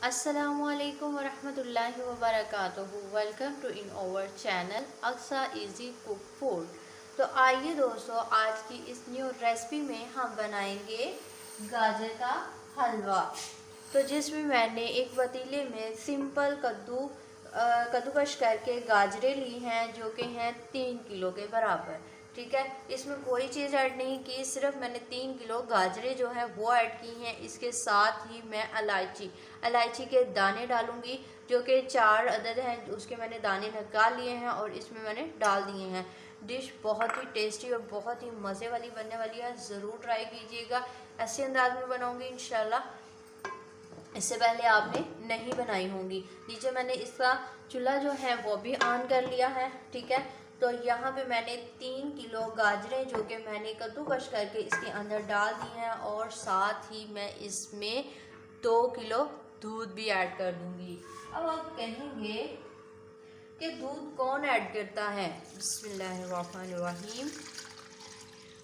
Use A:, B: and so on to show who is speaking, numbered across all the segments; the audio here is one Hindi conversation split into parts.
A: अस्सलामुअलैकुम वरहमतुल्लाहि वबरकातुहू। Welcome to in our channel Aqsa easy cook food. तो आइए दोस्तों, आज की इस न्यू रेसिपी में हम बनाएंगे गाजर का हलवा। तो जिसमें मैंने एक पतीले में सिंपल कद्दूकश करके गाजरें ली हैं, जो कि हैं 3 किलो के बराबर। ठीक है, इसमें कोई चीज़ ऐड नहीं की, सिर्फ मैंने 3 किलो गाजरें जो है वो ऐड की हैं। इसके साथ ही मैं इलायची के दाने डालूंगी, जो कि 4 अदद हैं। उसके मैंने दाने निकाल लिए हैं और इसमें मैंने डाल दिए हैं। डिश बहुत ही टेस्टी और बहुत ही मज़े वाली बनने वाली है, ज़रूर ट्राई कीजिएगा। ऐसे अंदाज में बनाऊंगी इंशाल्लाह, इससे पहले आपने नहीं बनाई होंगी। नीचे मैंने इसका चूल्हा जो है वो भी ऑन कर लिया है। ठीक है, तो यहाँ पे मैंने 3 किलो गाजरें जो कि मैंने कद्दूकश करके इसके अंदर डाल दी हैं, और साथ ही मैं इसमें 2 किलो दूध भी ऐड कर दूंगी। अब आप कहेंगे कि दूध कौन ऐड करता है? बिस्मिल्लाहिर्रहमानिर्रहीम।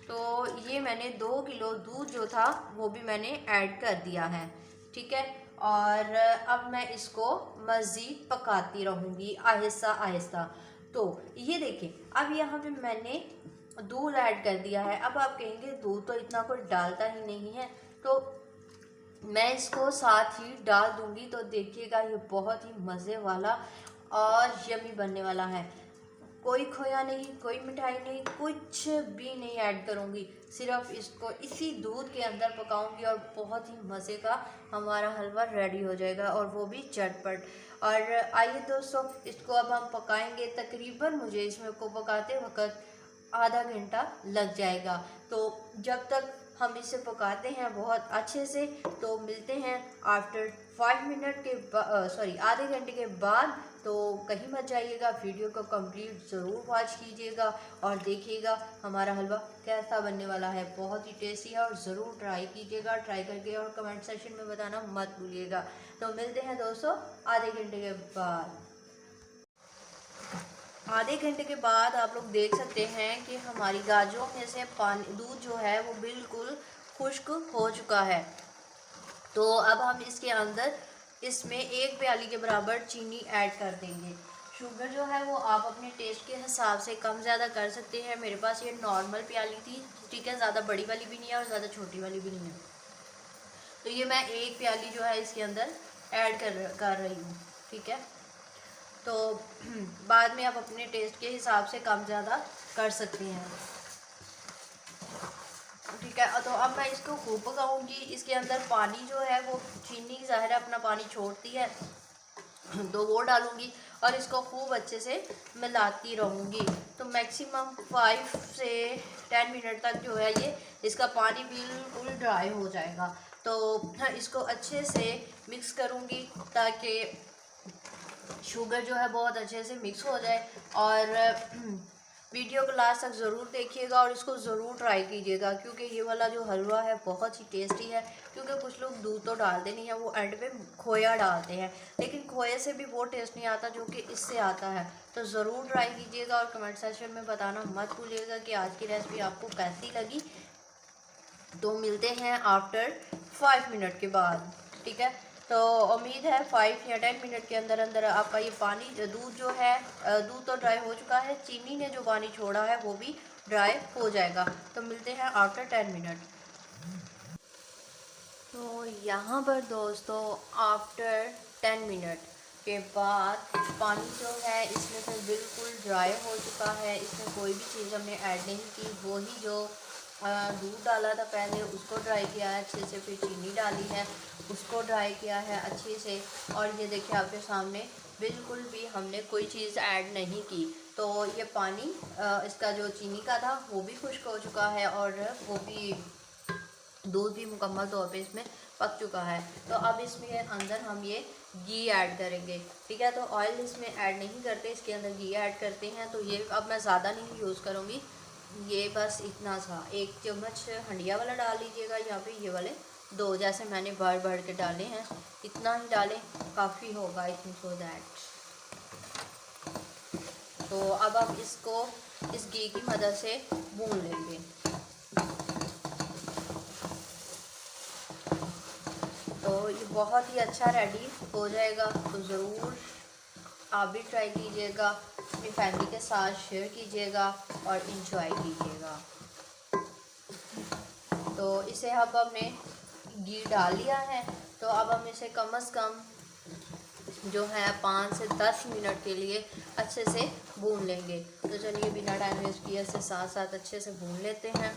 A: तो ये मैंने 2 किलो दूध जो था वो भी मैंने ऐड कर दिया है। ठीक है, और अब मैं इसको मज़ीद पकाती रहूँगी आहिस्ता आहिस्ता। तो ये देखिए, अब यहाँ पे मैंने दूध ऐड कर दिया है। अब आप कहेंगे दूध तो इतना कोई डालता ही नहीं है, तो मैं इसको साथ ही डाल दूंगी। तो देखिएगा, ये बहुत ही मज़े वाला और यमी बनने वाला है। कोई खोया नहीं, कोई मिठाई नहीं, कुछ भी नहीं ऐड करूँगी, सिर्फ इसको इसी दूध के अंदर पकाऊंगी और बहुत ही मज़े का हमारा हलवा रेडी हो जाएगा, और वो भी झटपट। और आइए दोस्तों, इसको अब हम पकाएंगे। तकरीबन मुझे इसमें को पकाते वक्त आधा घंटा लग जाएगा। तो जब तक हम इसे पकाते हैं बहुत अच्छे से, तो मिलते हैं आफ्टर 5 मिनट के आधे घंटे के बाद। तो कहीं मत जाइएगा, वीडियो को कंप्लीट ज़रूर वॉच कीजिएगा और देखिएगा हमारा हलवा कैसा बनने वाला है। बहुत ही टेस्टी है और ज़रूर ट्राई कीजिएगा। ट्राई करके और कमेंट सेक्शन में बताना मत भूलिएगा। तो मिलते हैं दोस्तों आधे घंटे के बाद। आधे घंटे के बाद आप लोग देख सकते हैं कि हमारी गाजरों में से पानी दूध जो है वो बिल्कुल खुश्क हो चुका है। तो अब हम इसके अंदर इसमें 1 प्याली के बराबर चीनी ऐड कर देंगे। शुगर जो है वो आप अपने टेस्ट के हिसाब से कम ज़्यादा कर सकते हैं। मेरे पास ये नॉर्मल प्याली थी, ठीक है, ज़्यादा बड़ी वाली भी नहीं है और ज़्यादा छोटी वाली भी नहीं है। तो ये मैं 1 प्याली जो है इसके अंदर ऐड कर रही हूँ। ठीक है, तो बाद में आप अपने टेस्ट के हिसाब से कम ज़्यादा कर सकते हैं। ठीक है, तो अब मैं इसको खूब पकाऊंगी। इसके अंदर पानी जो है वो चीनी ज़ाहिर है अपना पानी छोड़ती है, तो वो डालूंगी और इसको खूब अच्छे से मिलाती रहूँगी। तो मैक्सिमम 5 से 10 मिनट तक जो है ये इसका पानी बिल्कुल ड्राई हो जाएगा। तो इसको अच्छे से मिक्स करूँगी ताकि शुगर जो है बहुत अच्छे से मिक्स हो जाए। और वीडियो को लास्ट तक ज़रूर देखिएगा और इसको ज़रूर ट्राई कीजिएगा, क्योंकि ये वाला जो हलवा है बहुत ही टेस्टी है। क्योंकि कुछ लोग दूध तो डालते नहीं है, वो एंड पे खोया डालते हैं, लेकिन खोए से भी वो टेस्ट नहीं आता जो कि इससे आता है। तो ज़रूर ट्राई कीजिएगा और कमेंट सेक्शन में बताना मत भूलिएगा कि आज की रेसिपी आपको कैसी लगी। तो मिलते हैं आफ्टर 5 मिनट के बाद। ठीक है, तो उम्मीद है 5 या 10 मिनट के अंदर अंदर आपका ये पानी दूध जो है दूध तो ड्राई हो चुका है, चीनी ने जो पानी छोड़ा है वो भी ड्राई हो जाएगा। तो मिलते हैं आफ्टर 10 मिनट। तो यहाँ पर दोस्तों आफ्टर 10 मिनट के बाद पानी जो है इसमें से बिल्कुल ड्राई हो चुका है। इसमें कोई भी चीज़ हमने ऐड नहीं की, वही जो दूध डाला था पहले उसको ड्राई किया है अच्छे से, फिर चीनी डाली है उसको ड्राई किया है अच्छे से। और ये देखिए आपके सामने बिल्कुल भी हमने कोई चीज़ ऐड नहीं की। तो ये पानी इसका जो चीनी का था वो भी खुश्क हो चुका है और वो भी दूध भी मुकम्मल तौर पे इसमें पक चुका है। तो अब इसमें अंदर हम ये घी ऐड करेंगे। ठीक है, तो ऑयल इसमें ऐड नहीं करते, इसके अंदर घी ऐड करते हैं। तो ये अब मैं ज़्यादा नहीं यूज़ करूँगी, ये बस इतना सा 1 चम्मच हंडिया वाला डाल लीजिएगा, यहाँ पे ये वाले 2 जैसे मैंने भर भर के डाले हैं, इतना ही डालें काफ़ी होगा, इतनी सो दैट। तो अब हम इसको इस घी की मदद से भून लेंगे। तो ये बहुत ही अच्छा रेडी हो जाएगा। तो ज़रूर आप भी ट्राई कीजिएगा, अपनी फैमिली के साथ शेयर कीजिएगा और इन्जॉय कीजिएगा। तो इसे अब हमने घी डाल लिया है, तो अब हम इसे कम से कम जो है 5 से 10 मिनट के लिए अच्छे से भून लेंगे। तो चलिए बिना टाइम वेस्ट किए इसे साथ साथ अच्छे से भून लेते हैं।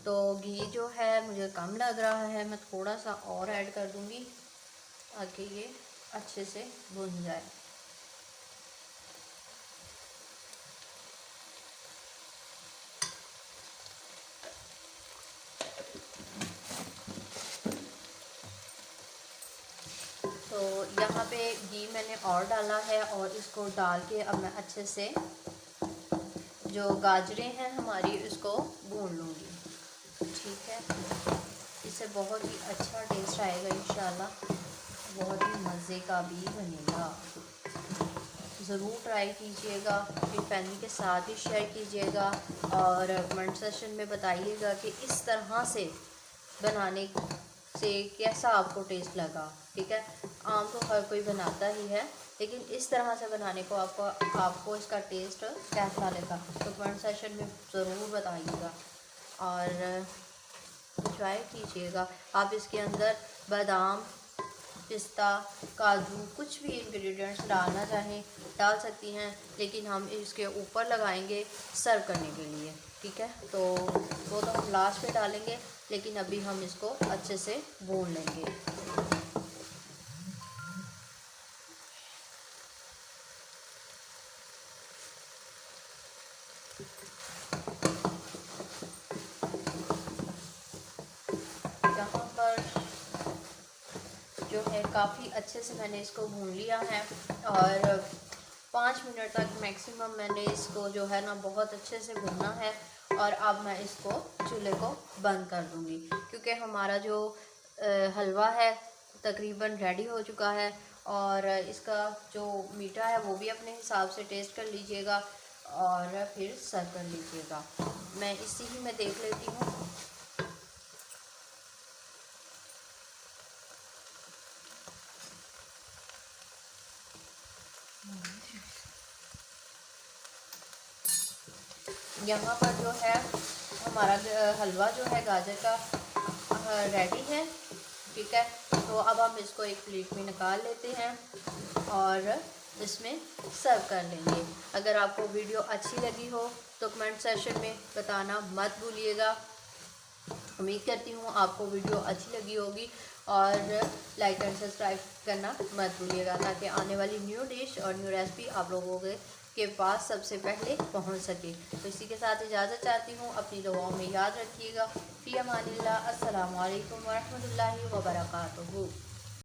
A: तो घी जो है मुझे कम लग रहा है, मैं थोड़ा सा और ऐड कर दूंगी ताकि ये अच्छे से भुन जाए। तो यहाँ पे घी मैंने और डाला है और इसको डाल के अब मैं अच्छे से जो गाजरें हैं हमारी इसको भून लूँगी। ठीक है, इससे बहुत ही अच्छा टेस्ट आएगा इंशाल्लाह, बहुत ही मज़े का भी बनेगा। ज़रूर ट्राई कीजिएगा, अपनी फैमिली के साथ ही शेयर कीजिएगा और कमेंट सेक्शन में बताइएगा कि इस तरह से बनाने से कैसा आपको टेस्ट लगा। ठीक है, आम तो हर कोई बनाता ही है, लेकिन इस तरह से बनाने को आपको इसका टेस्ट कैसा लगा तो कमेंट सेक्शन में ज़रूर बताइएगा और ट्राई कीजिएगा। आप इसके अंदर बादाम, पिस्ता, काजू कुछ भी इंग्रेडिएंट्स डालना चाहें डाल सकती हैं, लेकिन हम इसके ऊपर लगाएंगे सर्व करने के लिए। ठीक है, तो वो तो हम लास्ट में डालेंगे, लेकिन अभी हम इसको अच्छे से भून लेंगे। यहाँ पर जो है काफ़ी अच्छे से मैंने इसको भून लिया है और 5 मिनट तक मैक्सिमम मैंने इसको जो है ना बहुत अच्छे से भूनना है। और अब मैं इसको चूल्हे को बंद कर दूँगी, क्योंकि हमारा जो हलवा है तकरीबन रेडी हो चुका है। और इसका जो मीठा है वो भी अपने हिसाब से टेस्ट कर लीजिएगा और फिर सर्व कर लीजिएगा। मैं इसी ही में देख लेती हूँ। यहाँ पर जो है हमारा हलवा जो है गाजर का रेडी है। ठीक है, तो अब हम इसको एक प्लेट में निकाल लेते हैं और इसमें सर्व कर लेंगे। अगर आपको वीडियो अच्छी लगी हो तो कमेंट सेक्शन में बताना मत भूलिएगा। उम्मीद करती हूँ आपको वीडियो अच्छी लगी होगी और लाइक एंड सब्सक्राइब करना मत भूलिएगा, ताकि आने वाली न्यू डिश और न्यू रेसिपी आप लोगों के पास सबसे पहले पहुंच सके। तो इसी के साथ इजाज़त चाहती हूँ, अपनी दुआओं में याद रखिएगा। फ़ी अमानिल्लाह। अस्सलामु अलैकुम वरहमतुल्लाहि वबरकातुहू।